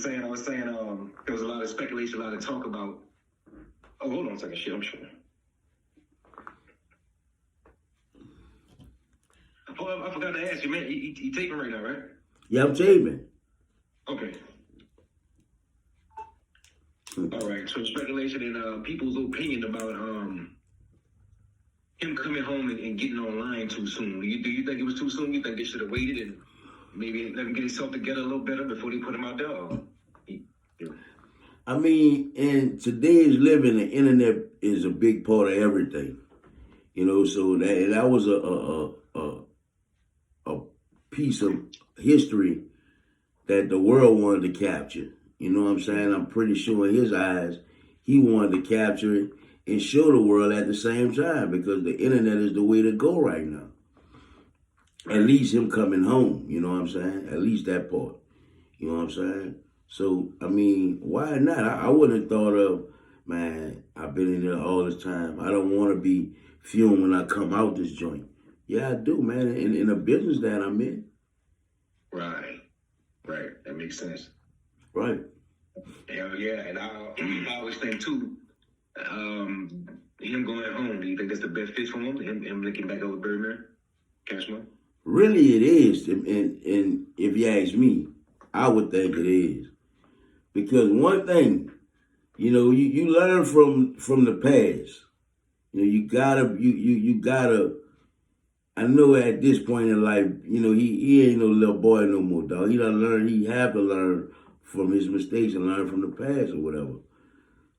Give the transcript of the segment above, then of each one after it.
I was saying, there was a lot of speculation, a lot of talk about. Oh, hold on a second, shit, I'm sure. Oh, I forgot to ask you, man. You taping right now, right? Yeah, I'm taping. Okay. All right. So speculation and people's opinion about him coming home and getting online too soon. Do you think it was too soon? You think they should have waited and maybe let him get himself together a little better before they put him out there? Or, I mean, in today's living, the internet is a big part of everything. You know, so that was a piece of history that the world wanted to capture. You know what I'm saying? I'm pretty sure in his eyes, he wanted to capture it and show the world at the same time because the internet is the way to go right now. At least him coming home, you know what I'm saying? At least that part. You know what I'm saying? So, I mean, why not? I wouldn't have thought of, man, I've been in there all this time. I don't want to be filmed when I come out this joint. Yeah, I do, man, in a business that I'm in. Right. That makes sense. Right. Yeah, and I always think, too, him going home, do you think that's the best fit for him looking back over Birdman, Cash Money? Really, it is. And if you ask me, I would think it is. Because one thing, you know, you learn from the past. You know, you gotta. I know at this point in life, you know, he ain't no little boy no more, dog. He done learn. He have to learn from his mistakes and learn from the past or whatever.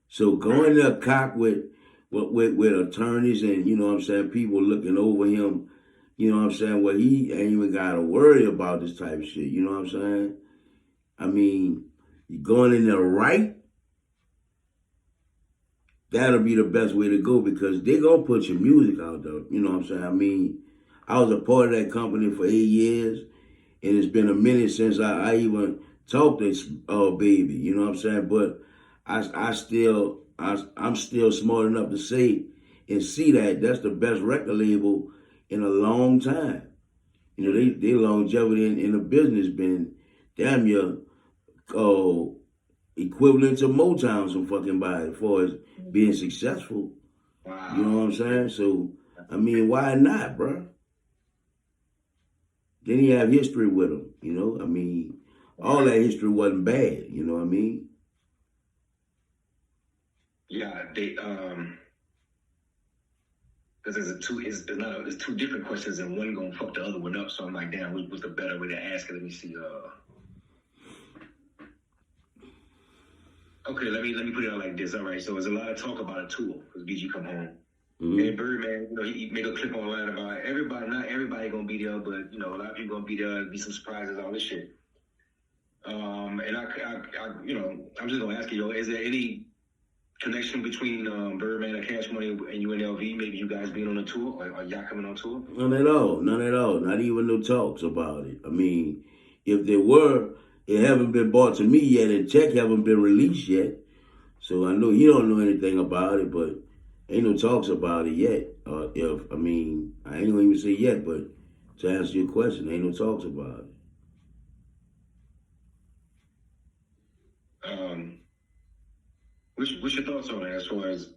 So going there cock with attorneys and, you know what I'm saying, people looking over him, you know what I'm saying, well, he ain't even got to worry about this type of shit, you know what I'm saying? I mean, you going in there right, that'll be the best way to go because they going to put your music out there, you know what I'm saying? I mean, I was a part of that company for 8 years, and it's been a minute since I even talked to Baby, you know what I'm saying? But I'm still smart enough to say and see that that's the best record label in a long time. You know, they longevity in the business been damn near equivalent to Motown some fucking body as far as being successful. Wow. You know what I'm saying? So, I mean, why not, bro? Then he have history with him, you know? I mean, all that history wasn't bad, you know what I mean? Yeah, they because there's two different questions and one gonna fuck the other one up. So I'm like, damn, what's the better way to ask it? Let me see. Okay, let me put it out like this. All right, so there's a lot of talk about a tour because BG come home. Mm-hmm. And Birdman, you know, he made a clip online about everybody. Not everybody gonna be there, but you know, a lot of people gonna be there. There'll be some surprises, all this shit. And I you know, I'm just gonna ask you, is there any connection between Birdman and Cash Money and UNLV? Maybe you guys being on a tour, or y'all coming on tour? None at all. Not even no talks about it. I mean, if there were, it haven't been brought to me yet, and check haven't been released yet. So I know you don't know anything about it, but ain't no talks about it yet. I ain't gonna even say yet, but to answer your question, ain't no talks about it. What's your thoughts on that as far as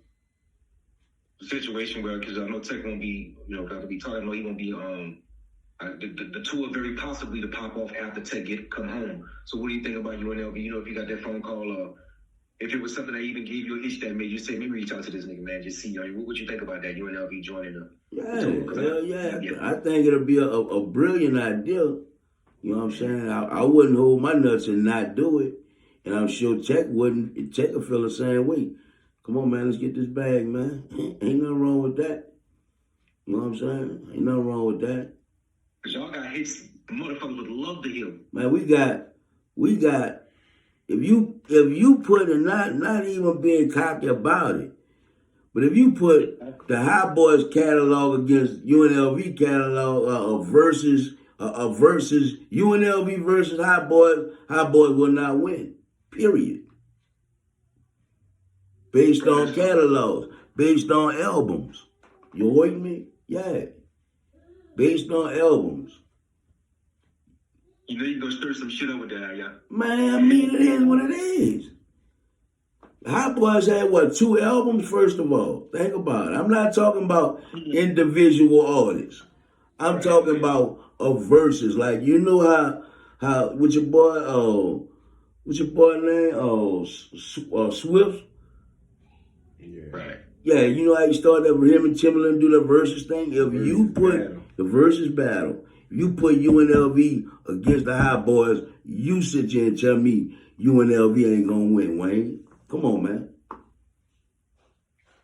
the situation where, because I know Tech won't be, you know, got to be talking. I know he won't be the tour very possibly to pop off after Tech come home. So what do you think about UNLV? You know, if you got that phone call or if it was something that even gave you an itch that made you say, maybe reach out to this nigga, man, just see. You know, what would you think about that? UNLV joining the tour? Yeah. I think it'll be a brilliant idea. You know what I'm saying? I wouldn't hold my nuts and not do it. And I'm sure Tech wouldn't. Tech would feel the same way. Come on, man, let's get this bag, man. Ain't nothing wrong with that. You know what I'm saying? Ain't nothing wrong with that. Cause y'all got hits. Motherfuckers would love to hear. Man, we got. If you put it, not even being cocky about it, but if you put the Hot Boys catalog against UNLV catalog versus UNLV versus Hot Boys will not win. Period. Based on catalogs, based on albums. You heard me? Yeah. Based on albums. You know you gonna stir some shit up with that, yeah. Man, I mean, it is what it is. Hot Boys had, what, 2 albums, first of all? Think about it. I'm not talking about individual artists. I'm talking about verses. Like, you know how, what's your boy name? Swift? Yeah. Right. Yeah, you know how you started with him and Timberland do the versus thing? If you put the versus battle, you put UNLV against the Hot Boys, you sit here and tell me UNLV ain't gonna win, Wayne. Come on, man.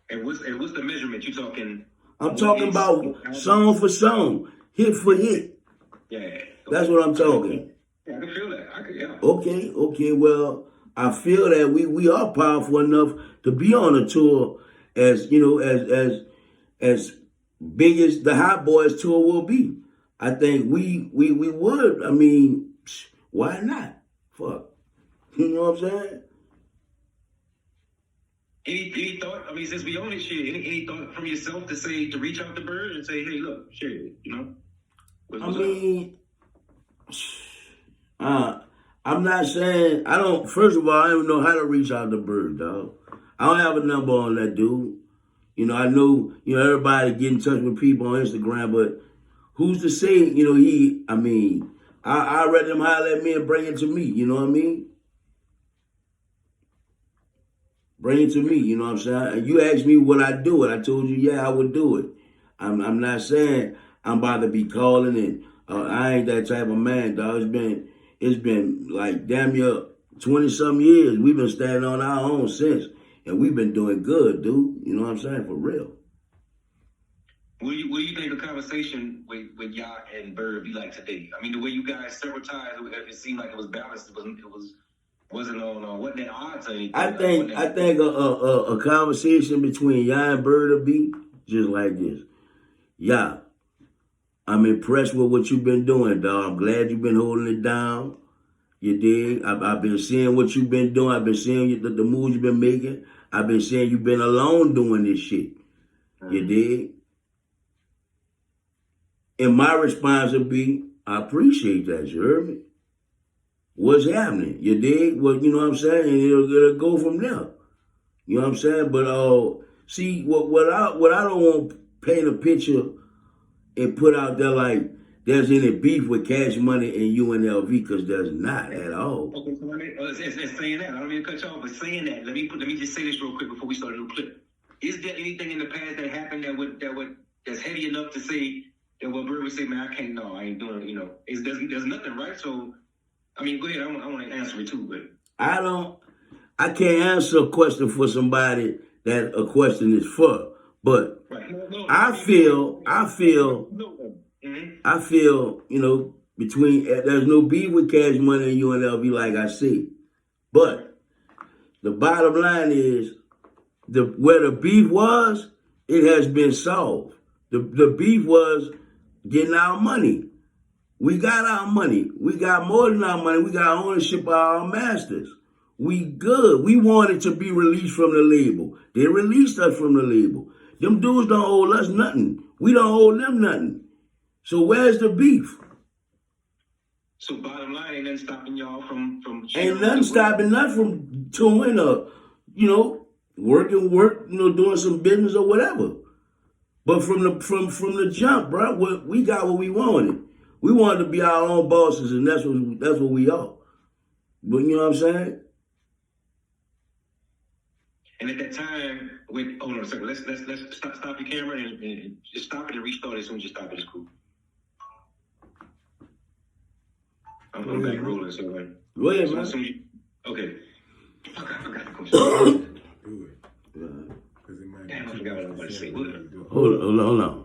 And what's the measurement you talking? I'm talking about song for song, hit for hit. Yeah. Okay. That's what I'm talking. Yeah, I can feel that. Yeah. Okay. Well, I feel that we are powerful enough to be on a tour as, you know, as big as the Hot Boys tour will be. I think we would. I mean, why not? Fuck. You know what I'm saying? Any thought? I mean, since we own this shit, any thought from yourself to reach out to Bird and say, hey, look, shit, you know? I'm not saying, first of all, I don't even know how to reach out to Bird, dog. I don't have a number on that dude. You know, I know, everybody get in touch with people on Instagram, but who's to say, I'd rather him holler at me and bring it to me, you know what I mean? Bring it to me, you know what I'm saying? You asked me would I do it. I told you, yeah, I would do it. I'm not saying I'm about to be calling and I ain't that type of man, dog. It's been like damn near 20-some years. We've been standing on our own since. And we've been doing good, dude. You know what I'm saying? For real. What do you think the conversation with Ya and Bird be like today? I mean, the way you guys severed ties, it seemed like it was balanced. Wasn't on wasn't that odds or anything. I think a conversation between Ya and Bird will be just like this. Ya, I'm impressed with what you've been doing, dog. I'm glad you've been holding it down. You dig? I've been seeing what you've been doing. I've been seeing the moves you've been making. I've been seeing you've been alone doing this shit. You dig? And my response would be, I appreciate that, you heard me? What's happening? You dig? Well, you know what I'm saying? And it'll go from there. You know what I'm saying? But see, what I don't want to paint a picture and put out there like there's any beef with Cash Money and UNLV, because there's not at all. Okay, so it's saying that. I don't mean to cut you off, but saying that, let me just say this real quick before we start a new clip. Is there anything in the past that happened that's heavy enough to say that what Bird would say, man, I ain't doing it, you know? There's nothing, right? So, I mean, go ahead. I want to answer it too, but I can't answer a question for somebody that a question is for. But right. I feel, between, there's no beef with Cash Money and UNLV, like I said. But the bottom line is, where the beef was, it has been solved. The beef was getting our money. We got our money. We got more than our money. We got ownership of our masters. We good. We wanted to be released from the label. They released us from the label. Them dudes don't owe us nothing. We don't owe them nothing. So where's the beef? So bottom line, ain't nothing stopping y'all from ain't nothing stopping us from touring or, working, doing some business or whatever. But from the jump, bro, we got what we wanted. We wanted to be our own bosses, and that's what we are. But you know what I'm saying? And at that time, hold on a second. Let's stop your camera and just stop it and restart it as soon as you stop it. It's cool. I'm back rolling, so go ahead, man. Okay. I forgot the question. Do it. Damn, I forgot what I was about to say. Hold on.